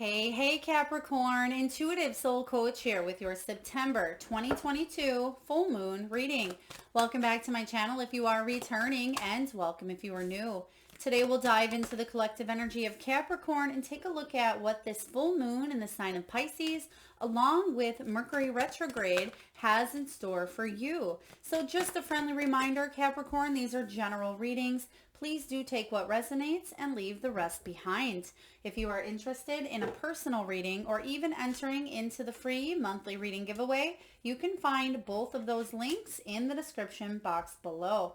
Hey Capricorn, intuitive soul coach here with your September 2022 full moon reading. Welcome back to my channel if you are returning, and welcome if you are new. Today we'll dive into the collective energy of Capricorn and take a look at what this full moon in the sign of Pisces, along with Mercury retrograde, has in store for you. So just a friendly reminder, Capricorn, these are general readings. Please do take what resonates and leave the rest behind. If you are interested in a personal reading or even entering into the free monthly reading giveaway, you can find both of those links in the description box below.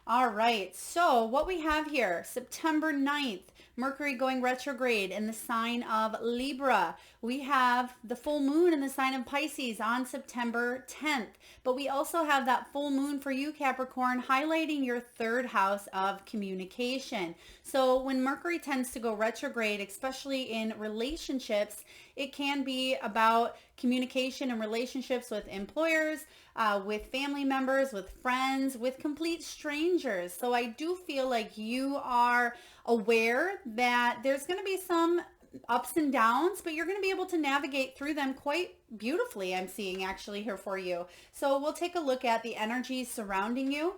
All right, so what we have here, September 9th, Mercury going retrograde in the sign of Libra. We have the full moon in the sign of Pisces on September 10th. But we also have that full moon for you, Capricorn, highlighting your third house of communication. So when Mercury tends to go retrograde, especially in relationships, it can be about communication and relationships with employers, with family members, with friends, with complete strangers. So I do feel like you are aware that there's going to be some ups and downs, but you're going to be able to navigate through them quite beautifully, I'm seeing actually here for you. So we'll take a look at the energies surrounding you.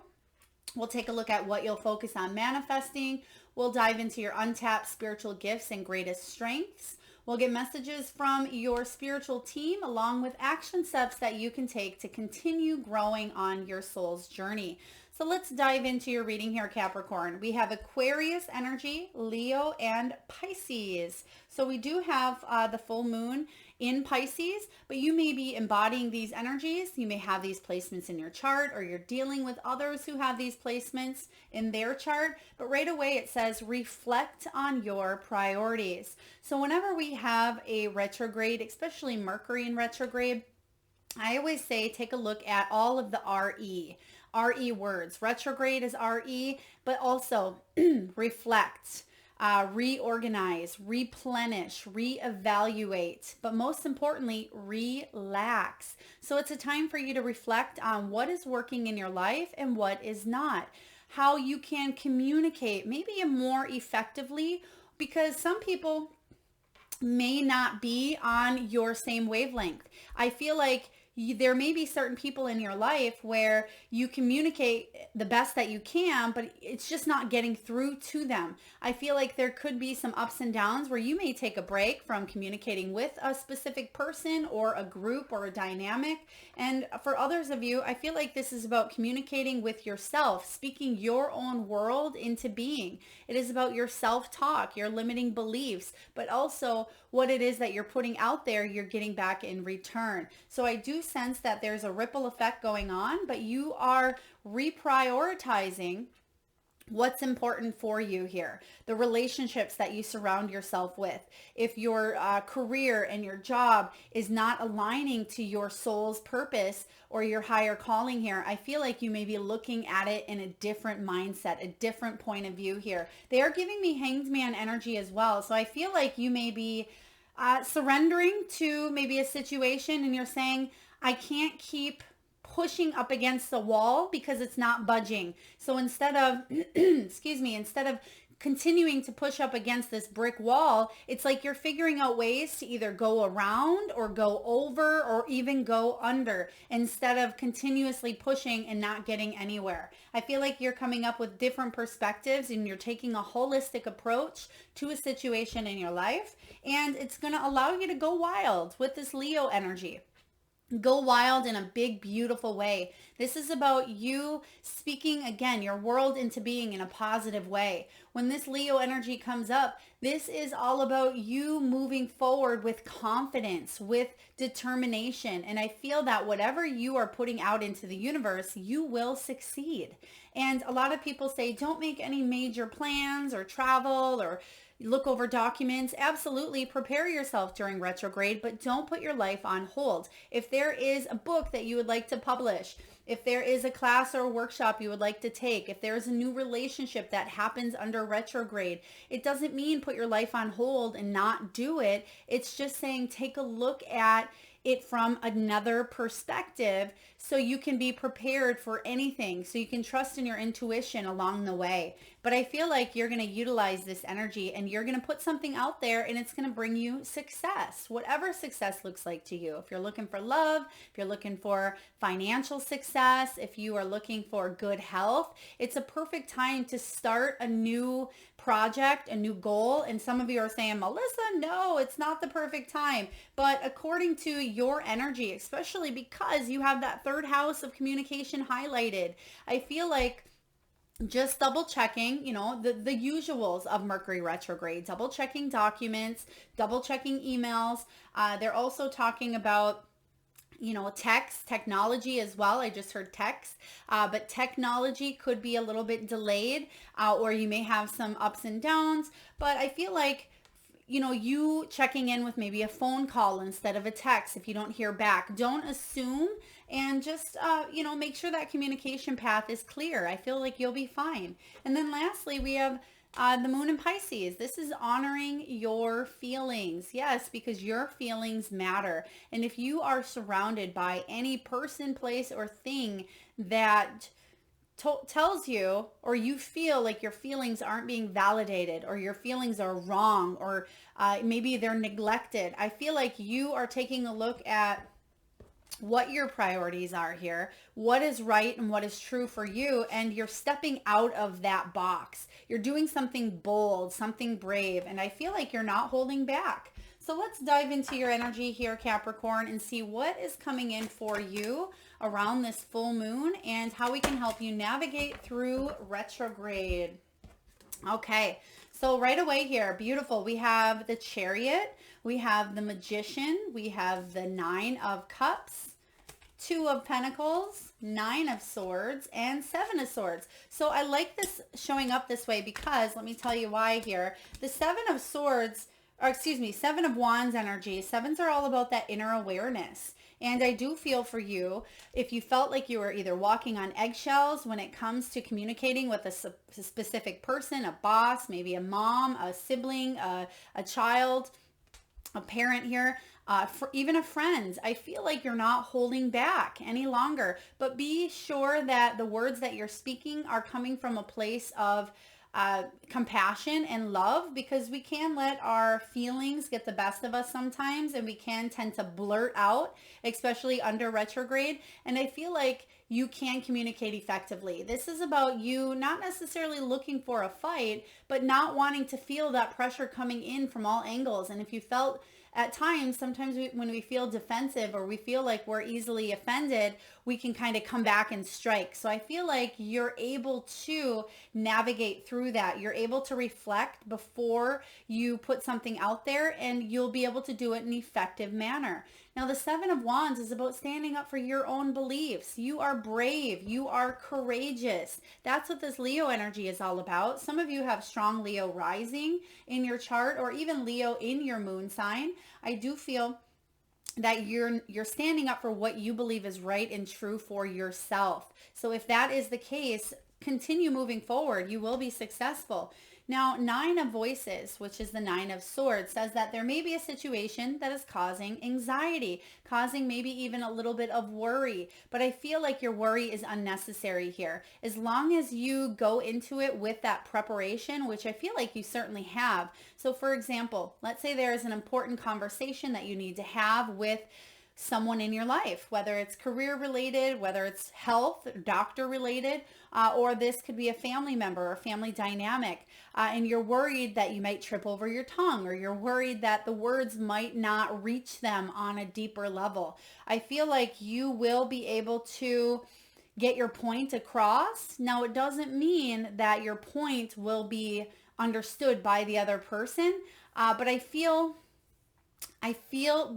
We'll take a look at what you'll focus on manifesting. We'll dive into your untapped spiritual gifts and greatest strengths. We'll get messages from your spiritual team along with action steps that you can take to continue growing on your soul's journey. So let's dive into your reading here, Capricorn. We have Aquarius energy, Leo, and Pisces. So we do have the full moon in Pisces, but you may be embodying these energies. You may have these placements in your chart, or you're dealing with others who have these placements in their chart. But right away it says reflect on your priorities. So whenever we have a retrograde, especially Mercury in retrograde, I always say take a look at all of the RE words. Retrograde is RE, but also reflect, reorganize, replenish, reevaluate, but most importantly, relax. So it's a time for you to reflect on what is working in your life and what is not, how you can communicate maybe more effectively, because some people may not be on your same wavelength. I feel like there may be certain people in your life where you communicate the best that you can, but it's just not getting through to them. I feel like there could be some ups and downs where you may take a break from communicating with a specific person or a group or a dynamic. And for others of you, I feel like this is about communicating with yourself, speaking your own world into being. It is about your self-talk, your limiting beliefs, but also what it is that you're putting out there, you're getting back in return. So I do sense that there's a ripple effect going on, but you are reprioritizing what's important for you here, the relationships that you surround yourself with. If your career and your job is not aligning to your soul's purpose or your higher calling here, I feel like you may be looking at it in a different mindset, a different point of view here. They are giving me Hanged Man energy as well. So I feel like you may be surrendering to maybe a situation and you're saying, I can't keep pushing up against the wall because it's not budging. So instead of, instead of continuing to push up against this brick wall, it's like you're figuring out ways to either go around or go over or even go under instead of continuously pushing and not getting anywhere. I feel like you're coming up with different perspectives and you're taking a holistic approach to a situation in your life, and it's going to allow you to go wild with this Leo energy. Go wild in a big, beautiful way. This is about you speaking, again, your world into being in a positive way. When this Leo energy comes up, this is all about you moving forward with confidence, with determination. And I feel that whatever you are putting out into the universe, you will succeed. And a lot of people say, don't make any major plans or travel or look over documents. Absolutely prepare yourself during retrograde, but don't put your life on hold. If there is a book that you would like to publish, if there is a class or a workshop you would like to take, if there is a new relationship that happens under retrograde, it doesn't mean put your life on hold and not do it. It's just saying take a look at it from another perspective so you can be prepared for anything, so you can trust in your intuition along the way. but I feel like you're going to utilize this energy and you're going to put something out there and it's going to bring you success, whatever success looks like to you. If you're looking for love, if you're looking for financial success, if you are looking for good health, it's a perfect time to start a new project, a new goal. And some of you are saying, Melissa, no, it's not the perfect time. But according to your energy, especially because you have that third house of communication highlighted, I feel like just double checking, the usuals of Mercury retrograde, double checking documents, double checking emails. They're also talking about text, technology as well. I just heard text, but technology could be a little bit delayed, or you may have some ups and downs. But I feel like, you checking in with maybe a phone call instead of a text if you don't hear back. Don't assume, and just, make sure that communication path is clear. I feel like you'll be fine. And then lastly, we have the moon in Pisces. This is honoring your feelings. Yes, because your feelings matter. And if you are surrounded by any person, place, or thing that tells you, or you feel like your feelings aren't being validated, or your feelings are wrong, or maybe they're neglected, I feel like you are taking a look at what your priorities are here, what is right and what is true for you, and you're stepping out of that box. You're doing something bold, something brave, and I feel like you're not holding back. So let's dive into your energy here, Capricorn, and see what is coming in for you around this full moon and how we can help you navigate through retrograde. Okay, so right away here, beautiful. We have the Chariot, we have the Magician, we have the Nine of Cups, Two of Pentacles, Nine of Swords, and Seven of Swords. So I like this showing up this way because, let me tell you why here. The Seven of Swords, or excuse me, Seven of Wands energy. Sevens are all about that inner awareness. And I do feel for you, if you felt like you were either walking on eggshells when it comes to communicating with a specific person, a boss, maybe a mom, a sibling, a child, a parent here, even a friend, I feel like you're not holding back any longer. But be sure that the words that you're speaking are coming from a place of compassion and love, because we can let our feelings get the best of us sometimes, and we can tend to blurt out, especially under retrograde. And I feel like you can communicate effectively. This is about you not necessarily looking for a fight, but not wanting to feel that pressure coming in from all angles. And if you felt at times, sometimes when we feel defensive or we feel like we're easily offended, we can kind of come back and strike. So I feel like you're able to navigate through that. You're able to reflect before you put something out there, and you'll be able to do it in an effective manner. Now, the Seven of Wands is about standing up for your own beliefs. You are brave. You are courageous. That's what this Leo energy is all about. Some of you have strong Leo rising in your chart, or even Leo in your moon sign. I do feel that you're standing up for what you believe is right and true for yourself. So if that is the case, continue moving forward. You will be successful. Now, Nine of Voices, which is the Nine of Swords, says that there may be a situation that is causing anxiety, causing maybe even a little bit of worry. But I feel like your worry is unnecessary here. As long as you go into it with that preparation, which I feel like you certainly have. So for example, let's say there is an important conversation that you need to have with someone in your life, whether it's career related, whether it's health, doctor related, or this could be a family member or family dynamic, and you're worried that you might trip over your tongue, or you're worried that the words might not reach them on a deeper level. I feel like you will be able to get your point across. Now, it doesn't mean that your point will be understood by the other person, but I feel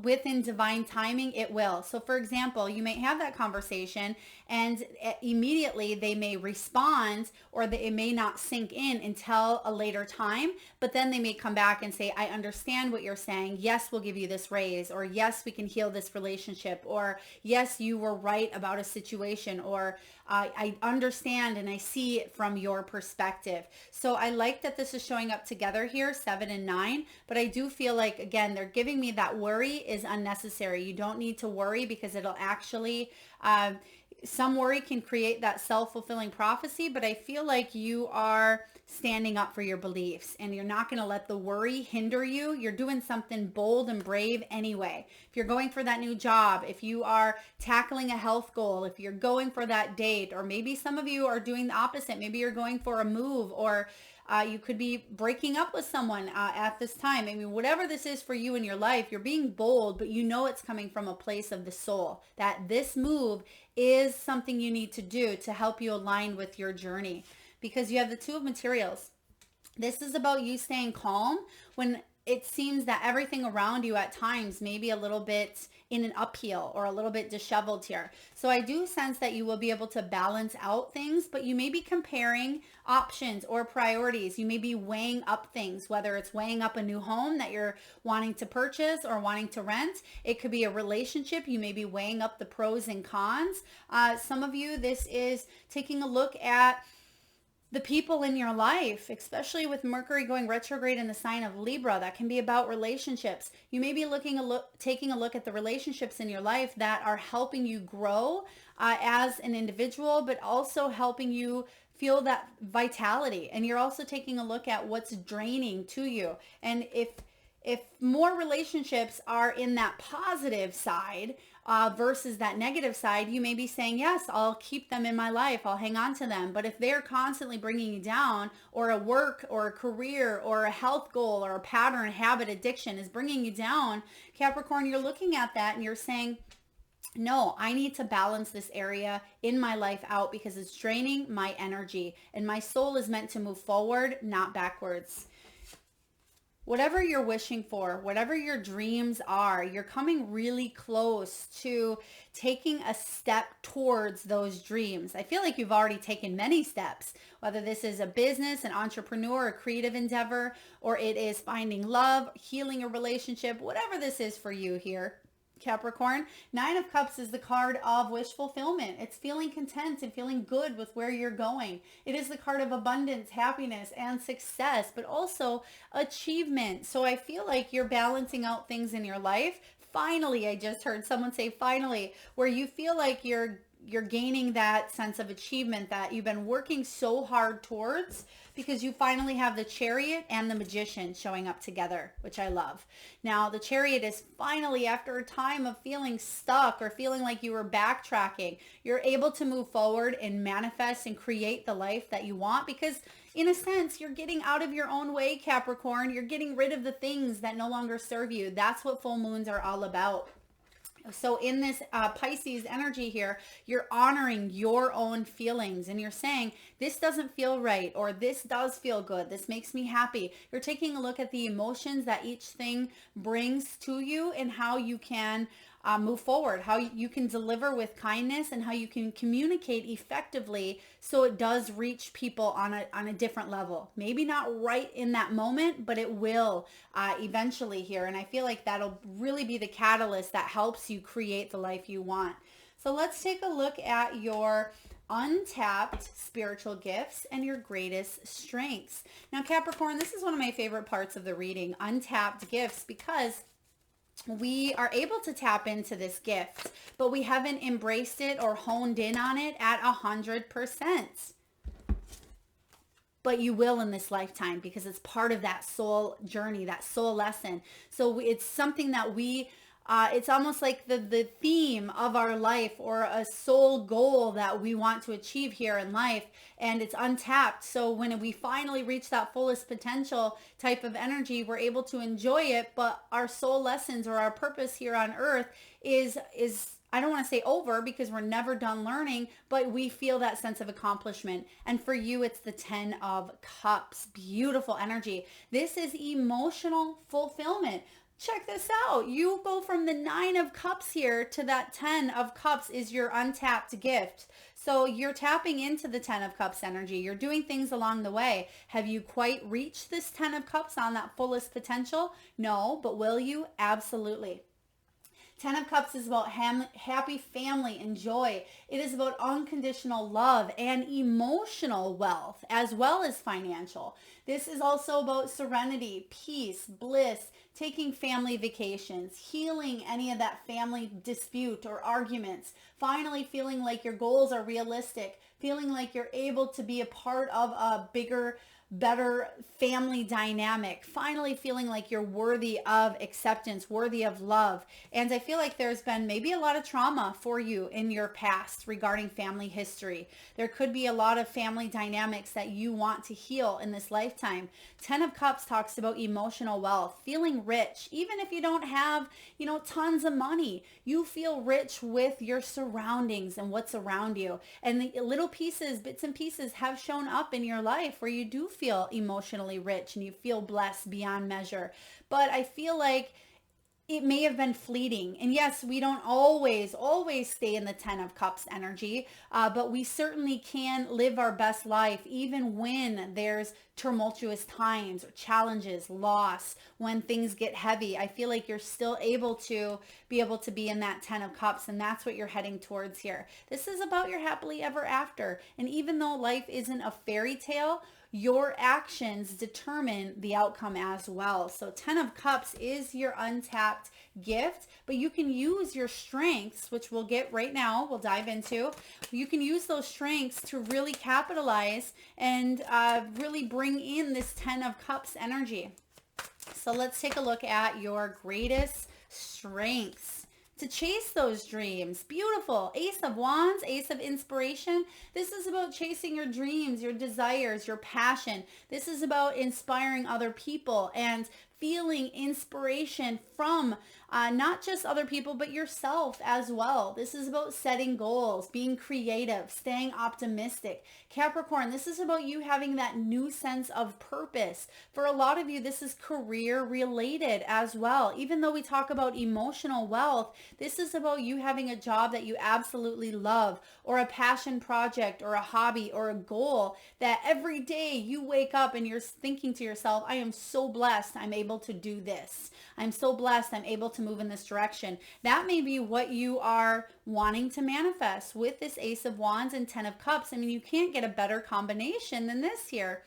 within divine timing, it will. So for example, you may have that conversation and immediately they may respond, or it may not sink in until a later time, but then they may come back and say, I understand what you're saying. Yes, we'll give you this raise, or yes, we can heal this relationship, or yes, you were right about a situation, or I understand and I see it from your perspective. So I like that this is showing up together here, 7 and 9, but I do feel like, again, they're giving me that worry is unnecessary. You don't need to worry, because it'll actually, some worry can create that self-fulfilling prophecy, but I feel like you are standing up for your beliefs, and you're not going to let the worry hinder you. You're doing something bold and brave anyway. If you're going for that new job, if you are tackling a health goal, if you're going for that date, or maybe some of you are doing the opposite. Maybe you're going for a move, or you could be breaking up with someone at this time. I mean, whatever this is for you in your life, you're being bold, but you know it's coming from a place of the soul, that this move is something you need to do to help you align with your journey. Because you have the Two of Materials. This is about you staying calm when it seems that everything around you at times may be a little bit in an upheaval or a little bit disheveled here. So I do sense that you will be able to balance out things, but you may be comparing options or priorities. You may be weighing up things, whether it's weighing up a new home that you're wanting to purchase or wanting to rent. It could be a relationship. You may be weighing up the pros and cons. Some of you, this is taking a look at the people in your life, especially with Mercury going retrograde in the sign of Libra. That can be about relationships. You may be taking a look at the relationships in your life that are helping you grow as an individual, but also helping you feel that vitality. And you're also taking a look at what's draining to you. And if more relationships are in that positive side versus that negative side, you may be saying, yes, I'll keep them in my life. I'll hang on to them. But if they're constantly bringing you down, or a work or a career or a health goal or a pattern, habit, addiction is bringing you down, Capricorn, you're looking at that and you're saying, no, I need to balance this area in my life out because it's draining my energy, and my soul is meant to move forward, not backwards. Whatever you're wishing for, whatever your dreams are, you're coming really close to taking a step towards those dreams. I feel like you've already taken many steps, whether this is a business, an entrepreneur, a creative endeavor, or it is finding love, healing a relationship, whatever this is for you here, Capricorn. Nine of Cups is the card of wish fulfillment. It's feeling content and feeling good with where you're going. It is the card of abundance, happiness, and success, but also achievement. So I feel like you're balancing out things in your life. Finally, I just heard someone say finally, where you feel like you're gaining that sense of achievement that you've been working so hard towards, because you finally have the Chariot and the Magician showing up together, which I love. Now, the Chariot is finally, after a time of feeling stuck or feeling like you were backtracking, you're able to move forward and manifest and create the life that you want, because in a sense, you're getting out of your own way, Capricorn. You're getting rid of the things that no longer serve you. That's what full moons are all about. So in this Pisces energy here, you're honoring your own feelings, and you're saying, this doesn't feel right, or this does feel good. This makes me happy. You're taking a look at the emotions that each thing brings to you, and how you can move forward, how you can deliver with kindness, and how you can communicate effectively so it does reach people on a different level. Maybe not right in that moment, but it will eventually here. And I feel like that'll really be the catalyst that helps you create the life you want. So let's take a look at your untapped spiritual gifts and your greatest strengths. Now, Capricorn, this is one of my favorite parts of the reading, untapped gifts, because we are able to tap into this gift, but we haven't embraced it or honed in on it at 100%. But you will in this lifetime, because it's part of that soul journey, that soul lesson. So it's something that it's almost like the theme of our life, or a soul goal that we want to achieve here in life, and it's untapped. So when we finally reach that fullest potential type of energy, we're able to enjoy it, but our soul lessons or our purpose here on earth is I don't want to say over, because we're never done learning, but we feel that sense of accomplishment. And for you, it's the 10 of Cups. Beautiful energy. This is emotional fulfillment. Check this out. You go from the 9 of Cups here to that 10 of Cups is your untapped gift. So you're tapping into the 10 of Cups energy. You're doing things along the way. Have you quite reached this 10 of Cups on that fullest potential? No, but will you? Absolutely. 10 of Cups is about happy family and joy. It is about unconditional love and emotional wealth, as well as financial. This is also about serenity, peace, bliss, taking family vacations, healing any of that family dispute or arguments, finally feeling like your goals are realistic, feeling like you're able to be a part of a bigger better family dynamic, finally feeling like you're worthy of acceptance, worthy of love. And I feel like there's been maybe a lot of trauma for you in your past regarding family history. There could be a lot of family dynamics that you want to heal in this lifetime. 10 of Cups talks about emotional wealth, feeling rich. Even if you don't have, tons of money, you feel rich with your surroundings and what's around you. And the little pieces, bits and pieces have shown up in your life where you do feel emotionally rich and you feel blessed beyond measure. But I feel like it may have been fleeting. And yes, we don't always stay in the 10 of Cups energy, but we certainly can live our best life even when there's tumultuous times or challenges, loss, when things get heavy. I feel like you're still able to be in that 10 of Cups, and that's what you're heading towards here. This is about your happily ever after. And even though life isn't a fairy tale, your actions determine the outcome as well. So 10 of Cups is your untapped gift, but you can use your strengths, which we'll get right now, we'll dive into. You can use those strengths to really capitalize and really bring in this 10 of Cups energy. So let's take a look at your greatest strengths to chase those dreams. Beautiful. Ace of Wands, Ace of Inspiration. This is about chasing your dreams, your desires, your passion. This is about inspiring other people and feeling inspiration from not just other people, but yourself as well. This is about setting goals, being creative, staying optimistic. Capricorn, this is about you having that new sense of purpose. For a lot of you, this is career related as well. Even though we talk about emotional wealth, this is about you having a job that you absolutely love, or a passion project, or a hobby, or a goal that every day you wake up and you're thinking to yourself, I am so blessed I'm able to do this. I'm so blessed I'm able to move in this direction. That may be what you are wanting to manifest with this Ace of Wands and 10 of Cups. I mean, you can't get a better combination than this here.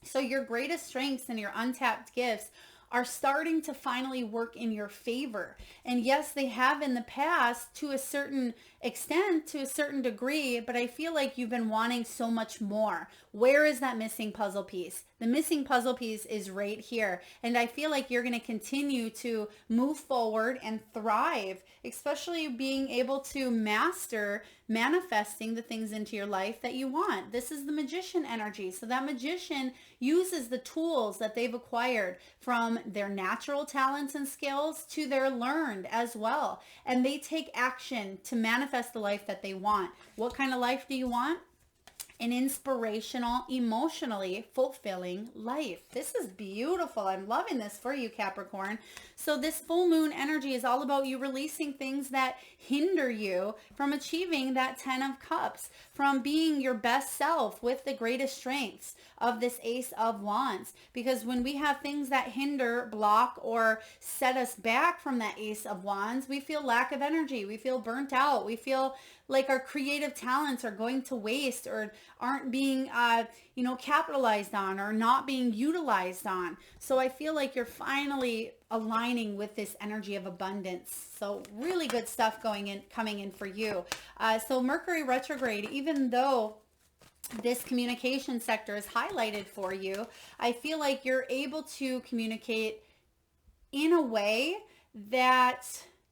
So your greatest strengths and your untapped gifts are starting to finally work in your favor. And yes, they have in the past to a certain extent, to a certain degree, but I feel like you've been wanting so much more. Where is that missing puzzle piece? The missing puzzle piece is right here. And I feel like you're going to continue to move forward and thrive, especially being able to master manifesting the things into your life that you want. This is the magician energy. So that magician uses the tools that they've acquired from their natural talents and skills to their learned as well. And they take action to manifest the life that they want. What kind of life do you want? An inspirational, emotionally fulfilling life. This is beautiful. I'm loving this for you, Capricorn. So this full moon energy is all about you releasing things that hinder you from achieving that 10 of Cups, from being your best self with the greatest strengths of this Ace of Wands. Because when we have things that hinder, block, or set us back from that Ace of Wands, we feel lack of energy. We feel burnt out. We feel like our creative talents are going to waste or aren't being, capitalized on or not being utilized on. So I feel like you're finally aligning with this energy of abundance. So really good stuff coming in for you. So Mercury retrograde, even though this communication sector is highlighted for you, I feel like you're able to communicate in a way that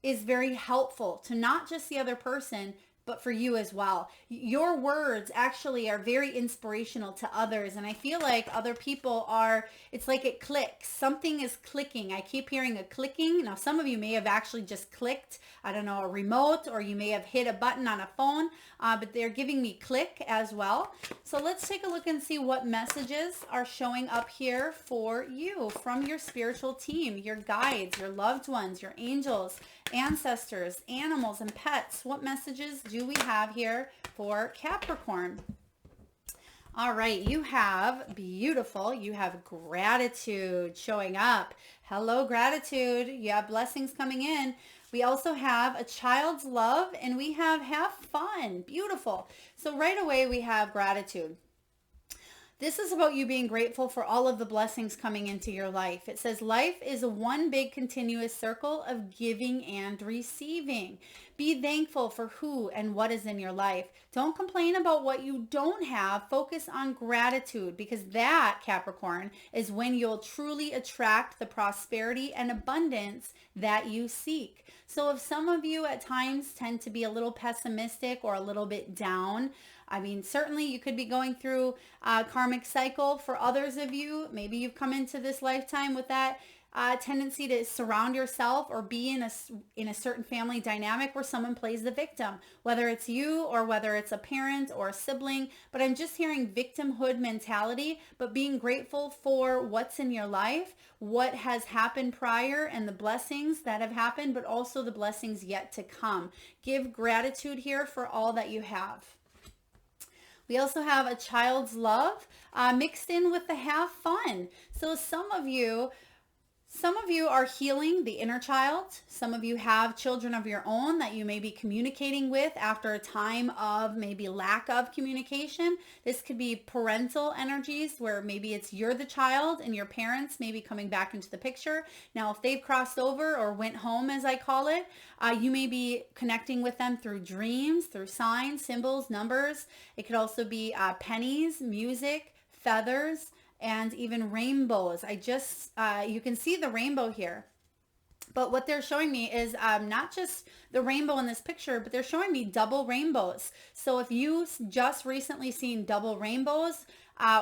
is very helpful to not just the other person, but for you as well. Your words actually are very inspirational to others. And I feel like other people it's like it clicks. Something is clicking. I keep hearing a clicking. Now, some of you may have actually just clicked, a remote, or you may have hit a button on a phone, but they're giving me click as well. So let's take a look and see what messages are showing up here for you from your spiritual team, your guides, your loved ones, your angels, ancestors, animals, and pets. What messages do we have here for Capricorn? All right, you have gratitude showing up. Hello, gratitude. You have blessings coming in. We also have a child's love, and we have fun. Beautiful. So right away we have gratitude. This is about you being grateful for all of the blessings coming into your life. It says life is one big continuous circle of giving and receiving. Be thankful for who and what is in your life. Don't complain about what you don't have. Focus on gratitude, because that, Capricorn, is when you'll truly attract the prosperity and abundance that you seek. So if some of you at times tend to be a little pessimistic or a little bit down, I mean, certainly you could be going through a karmic cycle. For others of you, maybe you've come into this lifetime with that tendency to surround yourself or be in a certain family dynamic where someone plays the victim, whether it's you or whether it's a parent or a sibling. But I'm just hearing victimhood mentality, but being grateful for what's in your life, what has happened prior and the blessings that have happened, but also the blessings yet to come. Give gratitude here for all that you have. We also have a child's love mixed in with the have fun. So some of you are healing the inner child. Some of you have children of your own that you may be communicating with after a time of maybe lack of communication. This could be parental energies where maybe it's you're the child and your parents may be coming back into the picture. Now, if they've crossed over or went home, as I call it, you may be connecting with them through dreams, through signs, symbols, numbers. It could also be pennies, music, feathers, and even rainbows. You can see the rainbow here. But what they're showing me is not just the rainbow in this picture, but they're showing me double rainbows. So if you just recently seen double rainbows,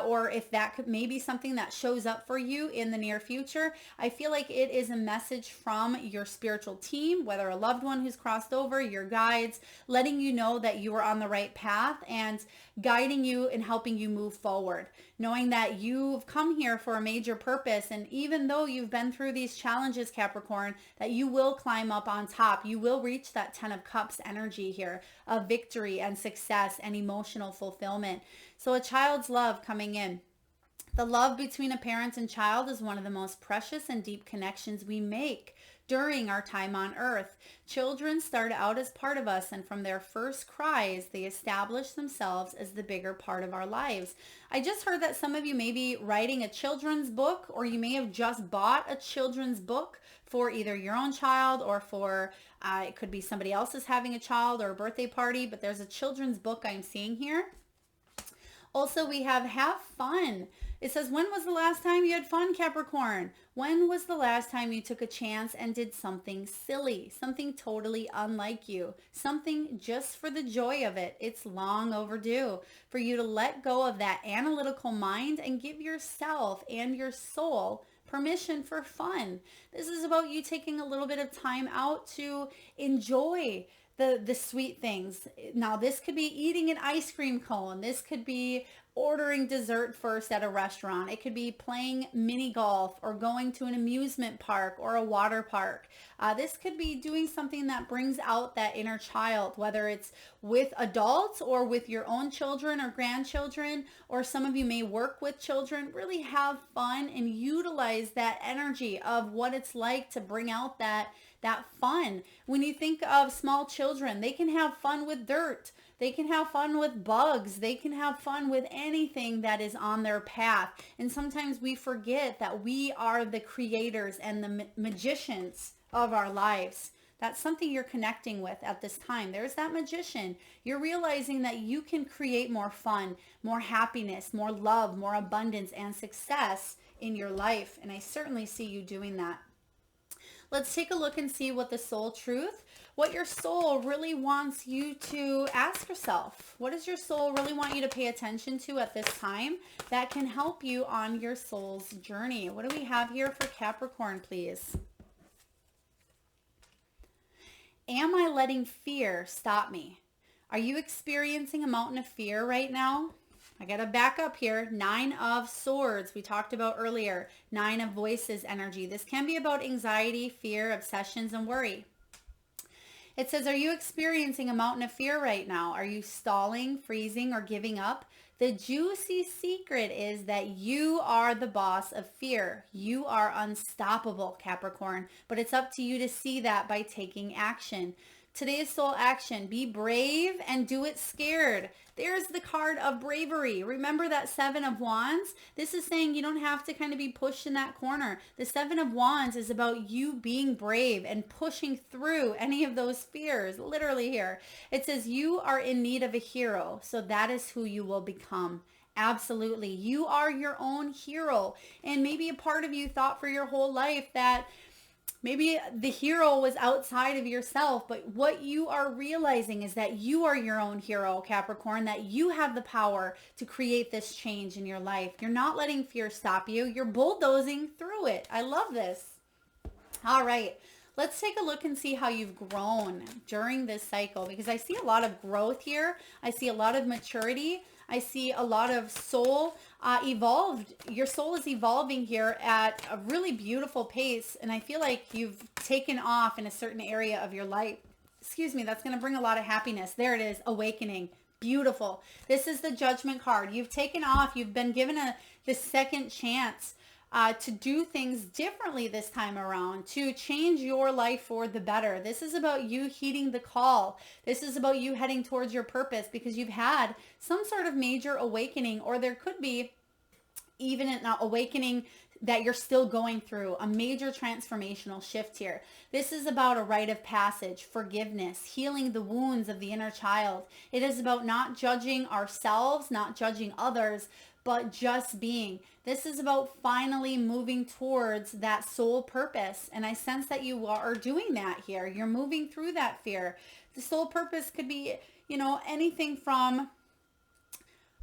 or if that could maybe something that shows up for you in the near future, I feel like it is a message from your spiritual team, whether a loved one who's crossed over, your guides, letting you know that you are on the right path and guiding you and helping you move forward, knowing that you've come here for a major purpose. And even though you've been through these challenges, Capricorn, that you will climb up on top. You will reach that 10 of Cups energy here of victory and success and emotional fulfillment. So a child's love coming in. The love between a parent and child is one of the most precious and deep connections we make during our time on earth. Children start out as part of us, and from their first cries, they establish themselves as the bigger part of our lives. I just heard that some of you may be writing a children's book, or you may have just bought a children's book for either your own child or for, it could be somebody else is having a child or a birthday party, but there's a children's book I'm seeing here. Also, we have fun. It says, when was the last time you had fun, Capricorn? When was the last time you took a chance and did something silly, something totally unlike you, something just for the joy of it? It's long overdue for you to let go of that analytical mind and give yourself and your soul permission for fun. This is about you taking a little bit of time out to enjoy the sweet things. Now, this could be eating an ice cream cone. This could be ordering dessert first at a restaurant. It could be playing mini golf or going to an amusement park or a water park. This could be doing something that brings out that inner child, whether it's with adults or with your own children or grandchildren, or some of you may work with children. Really have fun and utilize that energy of what it's like to bring out that fun. When you think of small children, they can have fun with dirt. They can have fun with bugs. They can have fun with anything that is on their path. And sometimes we forget that we are the creators and the magicians of our lives. That's something you're connecting with at this time. There's that magician. You're realizing that you can create more fun, more happiness, more love, more abundance, and success in your life. And I certainly see you doing that. Let's take a look and see what the soul truth, what your soul really wants you to ask yourself. What does your soul really want you to pay attention to at this time that can help you on your soul's journey? What do we have here for Capricorn, please? Am I letting fear stop me? Are you experiencing a mountain of fear right now? I got to back up here. 9 of Swords we talked about earlier. 9 of Voices energy. This can be about anxiety, fear, obsessions, and worry. It says, are you experiencing a mountain of fear right now? Are you stalling, freezing, or giving up? The juicy secret is that you are the boss of fear. You are unstoppable, Capricorn, but it's up to you to see that by taking action. Today's soul action, be brave and do it scared. There's the card of bravery. Remember that Seven of Wands? This is saying you don't have to kind of be pushed in that corner. The Seven of Wands is about you being brave and pushing through any of those fears, literally here. It says you are in need of a hero, so that is who you will become. Absolutely. You are your own hero. And maybe a part of you thought for your whole life that maybe the hero was outside of yourself, but what you are realizing is that you are your own hero, Capricorn, that you have the power to create this change in your life. You're not letting fear stop you. You're bulldozing through it. I love this. All right. Let's take a look and see how you've grown during this cycle, because I see a lot of growth here. I see a lot of maturity. I see a lot of soul evolved. Your soul is evolving here at a really beautiful pace. And I feel like you've taken off in a certain area of your life. Excuse me, that's going to bring a lot of happiness. There it is, awakening. Beautiful. This is the Judgment card. You've taken off. You've been given the second chance to do things differently this time around, to change your life for the better. This is about you heeding the call. This is about you heading towards your purpose, because you've had some sort of major awakening, or there could be even an awakening that you're still going through, a major transformational shift here. This is about a rite of passage, forgiveness, healing the wounds of the inner child. It is about not judging ourselves, not judging others, but just being. This is about finally moving towards that soul purpose. And I sense that you are doing that here. You're moving through that fear. The soul purpose could be, anything from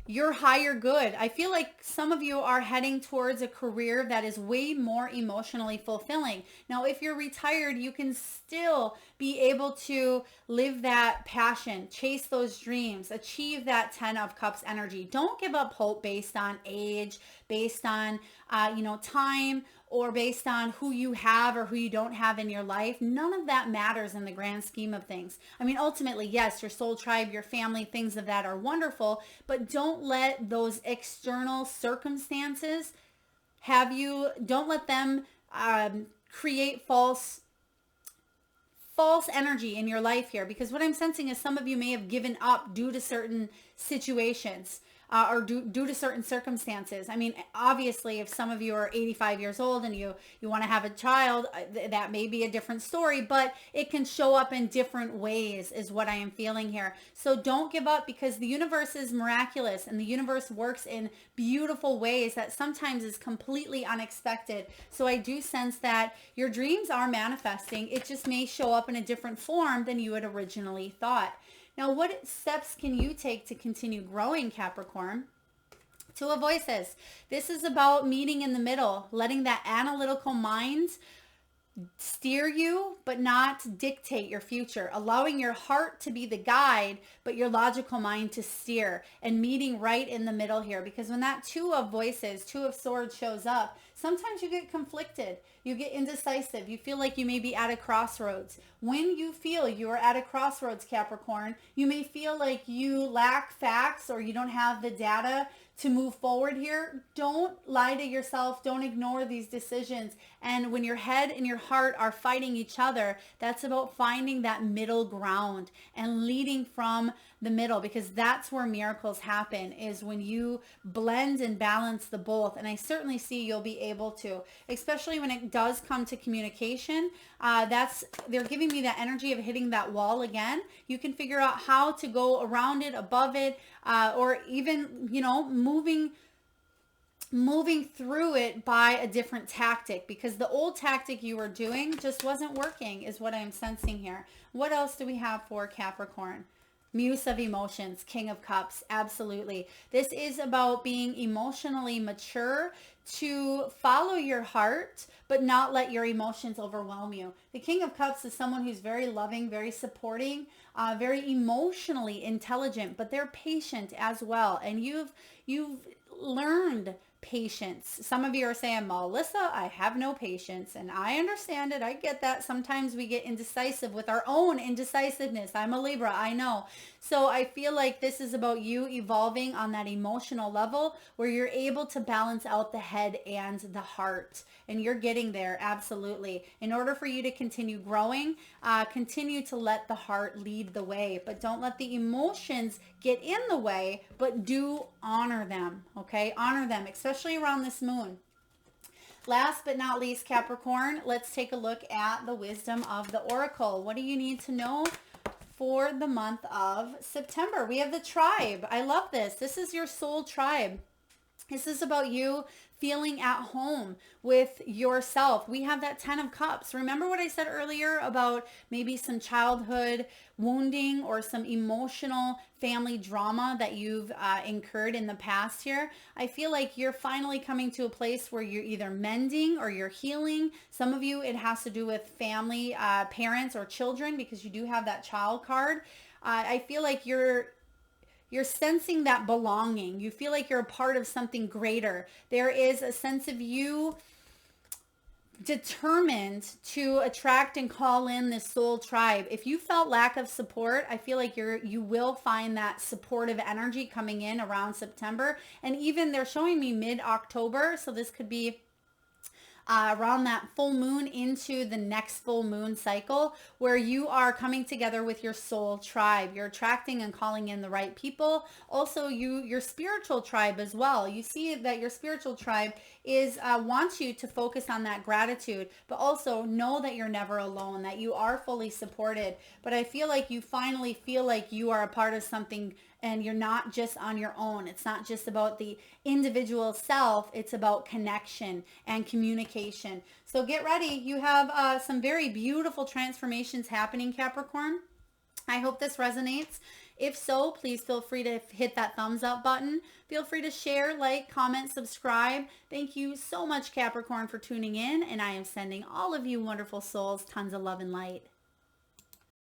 your higher good. I feel like some of you are heading towards a career that is way more emotionally fulfilling. Now, if you're retired, you can still be able to live that passion, chase those dreams, achieve that 10 of Cups energy. Don't give up hope based on age, based on, time, or based on who you have or who you don't have in your life. None of that matters in the grand scheme of things. I mean, ultimately, yes, your soul tribe, your family, things of that are wonderful, but don't let those external circumstances don't let them create false energy in your life here, because what I'm sensing is some of you may have given up due to certain situations. Or due to certain circumstances. I mean, obviously, if some of you are 85 years old and you want to have a child, that may be a different story, but it can show up in different ways is what I am feeling here. So don't give up, because the universe is miraculous and the universe works in beautiful ways that sometimes is completely unexpected. So I do sense that your dreams are manifesting. It just may show up in a different form than you had originally thought. Now, what steps can you take to continue growing, Capricorn? Two of Voices. This is about meeting in the middle, letting that analytical mind steer you, but not dictate your future, allowing your heart to be the guide, but your logical mind to steer, and meeting right in the middle here. Because when that Two of Voices, Two of Swords shows up, sometimes you get conflicted, you get indecisive, you feel like you may be at a crossroads. When you feel you are at a crossroads, Capricorn, you may feel like you lack facts or you don't have the data to move forward here. Don't lie to yourself. Don't ignore these decisions. And when your head and your heart are fighting each other, that's about finding that middle ground and leading from the middle, because that's where miracles happen, is when you blend and balance the both. And I certainly see you'll be able to, especially when it does come to communication. They're giving me that energy of hitting that wall again. You can figure out how to go around it, above it, or even, moving through it by a different tactic, because the old tactic you were doing just wasn't working, is what I'm sensing here. What else do we have for Capricorn? Muse of Emotions, King of Cups. Absolutely. This is about being emotionally mature, to follow your heart, but not let your emotions overwhelm you. The King of Cups is someone who's very loving, very supporting, very emotionally intelligent, but they're patient as well. And you've learned patience. Some of you are saying, Melissa, I have no patience. And I understand it. I get that. Sometimes we get indecisive with our own indecisiveness. I'm a Libra, I know. So I feel like this is about you evolving on that emotional level where you're able to balance out the head and the heart. And you're getting there, absolutely. In order for you to continue growing, continue to let the heart lead the way. But don't let the emotions get in the way, but do honor them, okay? Honor them, especially around this moon. Last but not least, Capricorn, let's take a look at the wisdom of the oracle. What do you need to know for the month of September? We have the tribe. I love this. This is your soul tribe. This is about you feeling at home with yourself. We have that 10 of Cups. Remember what I said earlier about maybe some childhood wounding or some emotional family drama that you've incurred in the past here? I feel like you're finally coming to a place where you're either mending or you're healing. Some of you, it has to do with family, parents or children, because you do have that child card. I feel like you're sensing that belonging. You feel like you're a part of something greater. There is a sense of you determined to attract and call in this soul tribe. If you felt lack of support, I feel like you will find that supportive energy coming in around September. And even they're showing me mid-October. So this could be around that full moon into the next full moon cycle, where you are coming together with your soul tribe. You're attracting and calling in the right people. Also, your spiritual tribe as well. You see that your spiritual tribe wants you to focus on that gratitude, but also know that you're never alone, that you are fully supported. But I feel like you finally feel like you are a part of something and you're not just on your own. It's not just about the individual self. It's about connection and communication. So get ready. You have some very beautiful transformations happening, Capricorn. I hope this resonates. If so, please feel free to hit that thumbs up button. Feel free to share, like, comment, subscribe. Thank you so much, Capricorn, for tuning in. And I am sending all of you wonderful souls tons of love and light.